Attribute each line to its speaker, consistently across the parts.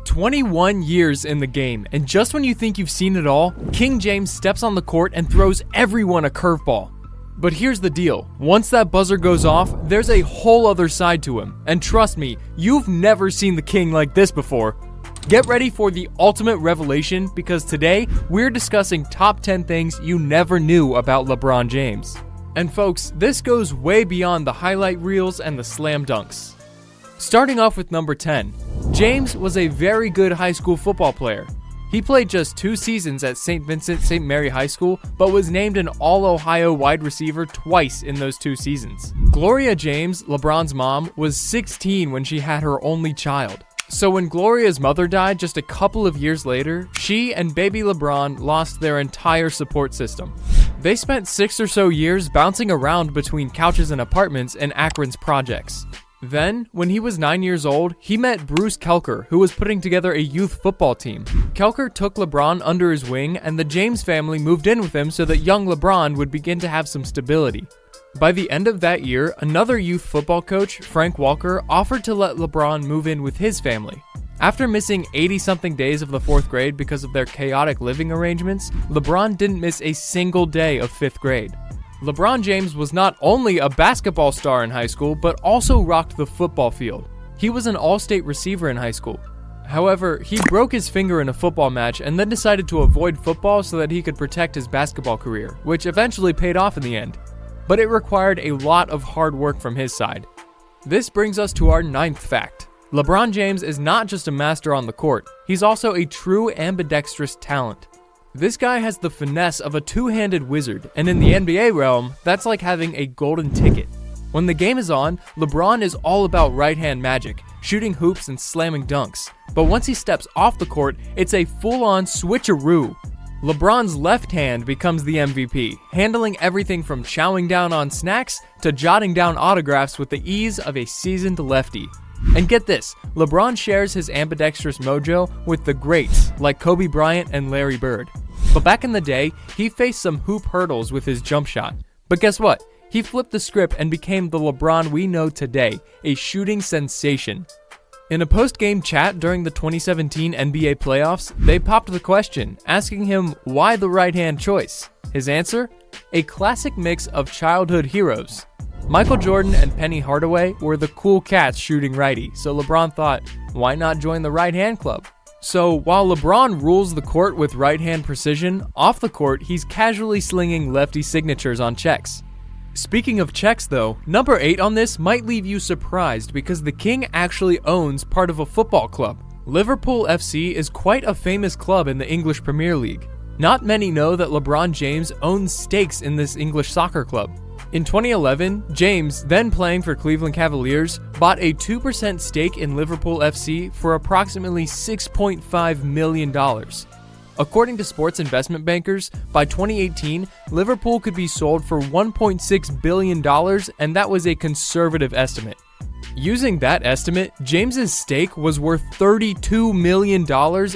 Speaker 1: 21 years in the game, and just when you think you've seen it all, King James steps on the court and throws everyone a curveball. But here's the deal, once that buzzer goes off, there's a whole other side to him, and trust me, you've never seen the King like this before. Get ready for the ultimate revelation, because today, we're discussing top 10 things you never knew about LeBron James. And folks, this goes way beyond the highlight reels and the slam dunks. Starting off with number 10, James was a very good high school football player. He played just 2 seasons at St. Vincent St. Mary High School, but was named an All-Ohio wide receiver twice in those 2 seasons. Gloria James, LeBron's mom, was 16 when she had her only child. So when Gloria's mother died just a couple of years later, she and baby LeBron lost their entire support system. They spent 6 or so years bouncing around between couches and apartments in Akron's projects. Then, when he was 9 years old, he met Bruce Kelker, who was putting together a youth football team. Kelker took LeBron under his wing, and the James family moved in with him so that young LeBron would begin to have some stability. By the end of that year, another youth football coach, Frank Walker, offered to let LeBron move in with his family. After missing 80-something days of the 4th grade because of their chaotic living arrangements, LeBron didn't miss a single day of 5th grade. LeBron James was not only a basketball star in high school, but also rocked the football field. He was an all-state receiver in high school. However, he broke his finger in a football match and then decided to avoid football so that he could protect his basketball career, which eventually paid off in the end. But it required a lot of hard work from his side. This brings us to our 9th fact. LeBron James is not just a master on the court, he's also a true ambidextrous talent. This guy has the finesse of a two-handed wizard, and in the NBA realm, that's like having a golden ticket. When the game is on, LeBron is all about right-hand magic, shooting hoops and slamming dunks. But once he steps off the court, it's a full-on switcheroo. LeBron's left hand becomes the MVP, handling everything from chowing down on snacks to jotting down autographs with the ease of a seasoned lefty. And get this, LeBron shares his ambidextrous mojo with the greats like Kobe Bryant and Larry Bird. But back in the day, he faced some hoop hurdles with his jump shot. But guess what? He flipped the script and became the LeBron we know today, a shooting sensation. In a post-game chat during the 2017 NBA playoffs, they popped the question, asking him why the right-hand choice. His answer? A classic mix of childhood heroes. Michael Jordan and Penny Hardaway were the cool cats shooting righty, so LeBron thought, why not join the right-hand club? So while LeBron rules the court with right-hand precision, off the court he's casually slinging lefty signatures on checks. Speaking of checks though, number 8 on this might leave you surprised because the King actually owns part of a football club. Liverpool FC is quite a famous club in the English Premier League. Not many know that LeBron James owns stakes in this English soccer club. In 2011, James, then playing for Cleveland Cavaliers, bought a 2% stake in Liverpool FC for approximately $6.5 million. According to sports investment bankers, by 2018, Liverpool could be sold for $1.6 billion, and that was a conservative estimate. Using that estimate, James's stake was worth $32 million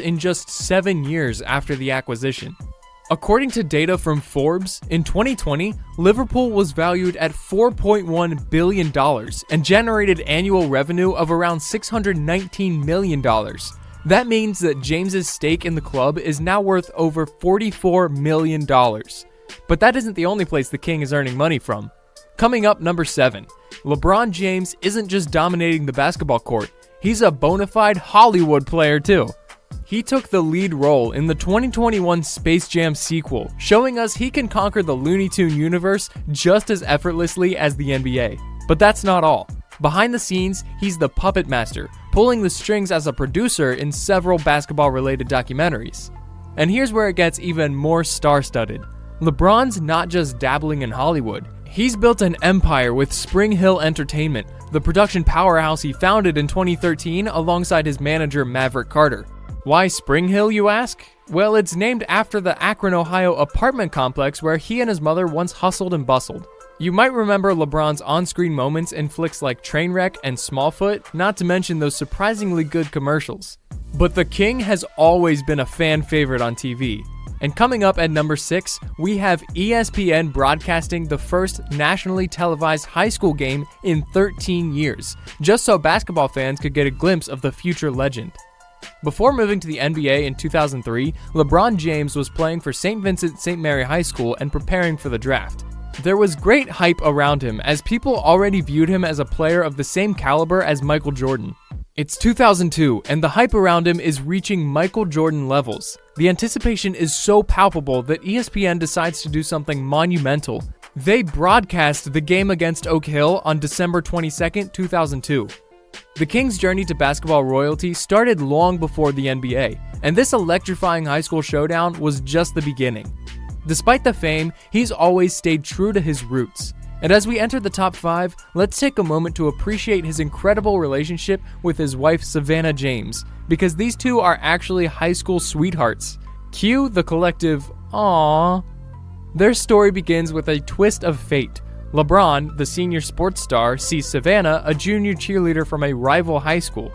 Speaker 1: in just 7 years after the acquisition. According to data from Forbes, in 2020, Liverpool was valued at $4.1 billion and generated annual revenue of around $619 million. That means that James's stake in the club is now worth over $44 million. But that isn't the only place the King is earning money from. Coming up, number 7. LeBron James isn't just dominating the basketball court, he's a bona fide Hollywood player too. He took the lead role in the 2021 Space Jam sequel, showing us he can conquer the Looney Tune universe just as effortlessly as the NBA. But that's not all. Behind the scenes, he's the puppet master, pulling the strings as a producer in several basketball-related documentaries. And here's where it gets even more star-studded. LeBron's not just dabbling in Hollywood. He's built an empire with Spring Hill Entertainment, the production powerhouse he founded in 2013 alongside his manager Maverick Carter. Why Spring Hill, you ask? Well, it's named after the Akron, Ohio apartment complex where he and his mother once hustled and bustled. You might remember LeBron's on-screen moments in flicks like Trainwreck and Smallfoot, not to mention those surprisingly good commercials. But the King has always been a fan favorite on TV. And coming up at number 6, we have ESPN broadcasting the first nationally televised high school game in 13 years, just so basketball fans could get a glimpse of the future legend. Before moving to the NBA in 2003, LeBron James was playing for St. Vincent St. Mary High School and preparing for the draft. There was great hype around him as people already viewed him as a player of the same caliber as Michael Jordan. It's 2002 and the hype around him is reaching Michael Jordan levels. The anticipation is so palpable that ESPN decides to do something monumental. They broadcast the game against Oak Hill on December 22, 2002. The Kings' journey to basketball royalty started long before the NBA, and this electrifying high school showdown was just the beginning. Despite the fame, he's always stayed true to his roots. And as we enter the top 5, let's take a moment to appreciate his incredible relationship with his wife Savannah James, because these two are actually high school sweethearts. Cue the collective aww. Their story begins with a twist of fate. LeBron, the senior sports star, sees Savannah, a junior cheerleader from a rival high school.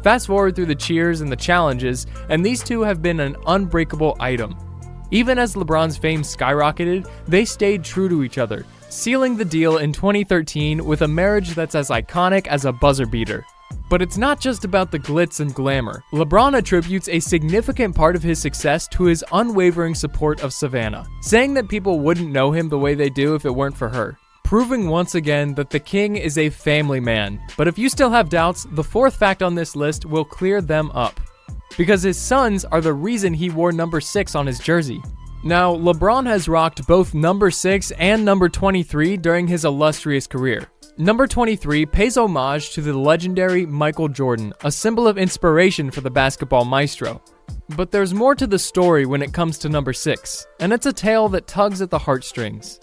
Speaker 1: Fast forward through the cheers and the challenges, and these two have been an unbreakable item. Even as LeBron's fame skyrocketed, they stayed true to each other, sealing the deal in 2013 with a marriage that's as iconic as a buzzer beater. But it's not just about the glitz and glamour. LeBron attributes a significant part of his success to his unwavering support of Savannah, saying that people wouldn't know him the way they do if it weren't for her, proving once again that the king is a family man. But if you still have doubts, the fourth fact on this list will clear them up, because his sons are the reason he wore number 6 on his jersey. Now, LeBron has rocked both number 6 and number 23 during his illustrious career. Number 23 pays homage to the legendary Michael Jordan, a symbol of inspiration for the basketball maestro. But there's more to the story when it comes to number 6, and it's a tale that tugs at the heartstrings.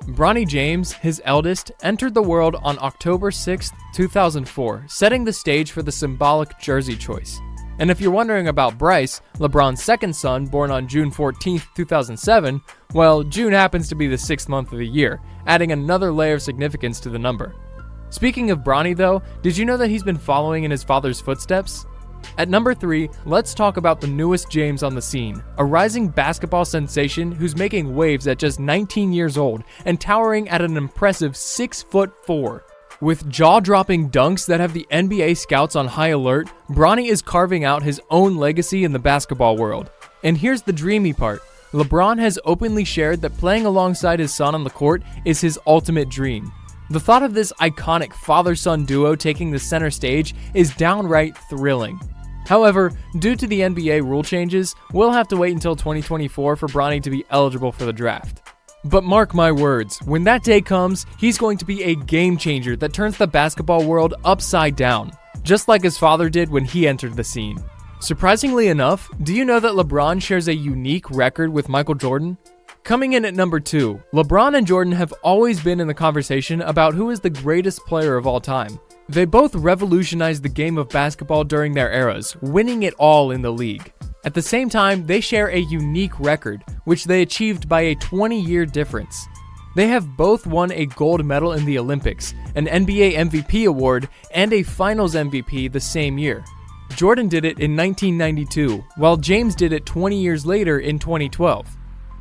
Speaker 1: Bronny James, his eldest, entered the world on October 6, 2004, setting the stage for the symbolic jersey choice. And if you're wondering about Bryce, LeBron's second son, born on June 14, 2007, well, June happens to be the 6th month of the year, adding another layer of significance to the number. Speaking of Bronny though, did you know that he's been following in his father's footsteps? At number 3, let's talk about the newest James on the scene, a rising basketball sensation who's making waves at just 19 years old and towering at an impressive 6'4". With jaw-dropping dunks that have the NBA scouts on high alert, Bronny is carving out his own legacy in the basketball world. And here's the dreamy part. LeBron has openly shared that playing alongside his son on the court is his ultimate dream. The thought of this iconic father-son duo taking the center stage is downright thrilling. However, due to the NBA rule changes, we'll have to wait until 2024 for Bronny to be eligible for the draft. But mark my words, when that day comes, he's going to be a game changer that turns the basketball world upside down, just like his father did when he entered the scene. Surprisingly enough, do you know that LeBron shares a unique record with Michael Jordan? Coming in at number 2, LeBron and Jordan have always been in the conversation about who is the greatest player of all time. They both revolutionized the game of basketball during their eras, winning it all in the league. At the same time, they share a unique record, which they achieved by a 20-year difference. They have both won a gold medal in the Olympics, an NBA MVP award, and a Finals MVP the same year. Jordan did it in 1992, while James did it 20 years later in 2012.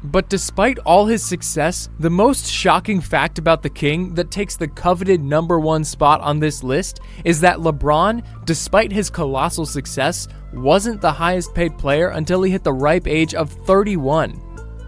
Speaker 1: But despite all his success, the most shocking fact about the King that takes the coveted number 1 spot on this list is that LeBron, despite his colossal success, wasn't the highest paid player until he hit the ripe age of 31.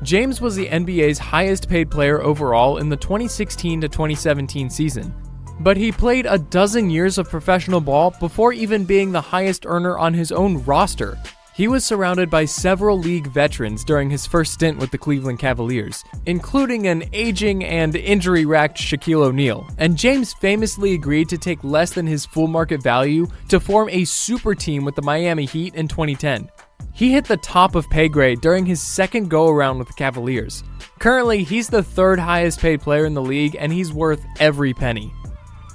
Speaker 1: James was the NBA's highest paid player overall in the 2016 to 2017 season. But he played a dozen years of professional ball before even being the highest earner on his own roster. He was surrounded by several league veterans during his first stint with the Cleveland Cavaliers, including an aging and injury-racked Shaquille O'Neal, and James famously agreed to take less than his full market value to form a super team with the Miami Heat in 2010. He hit the top of pay grade during his second go-around with the Cavaliers. Currently, he's the 3rd highest paid player in the league, and he's worth every penny.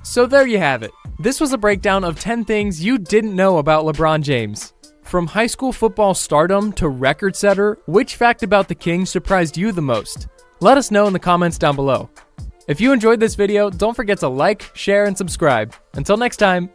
Speaker 1: So there you have it. This was a breakdown of 10 things you didn't know about LeBron James. From high school football stardom to record setter, which fact about the King surprised you the most? Let us know in the comments down below. If you enjoyed this video, don't forget to like, share, and subscribe. Until next time.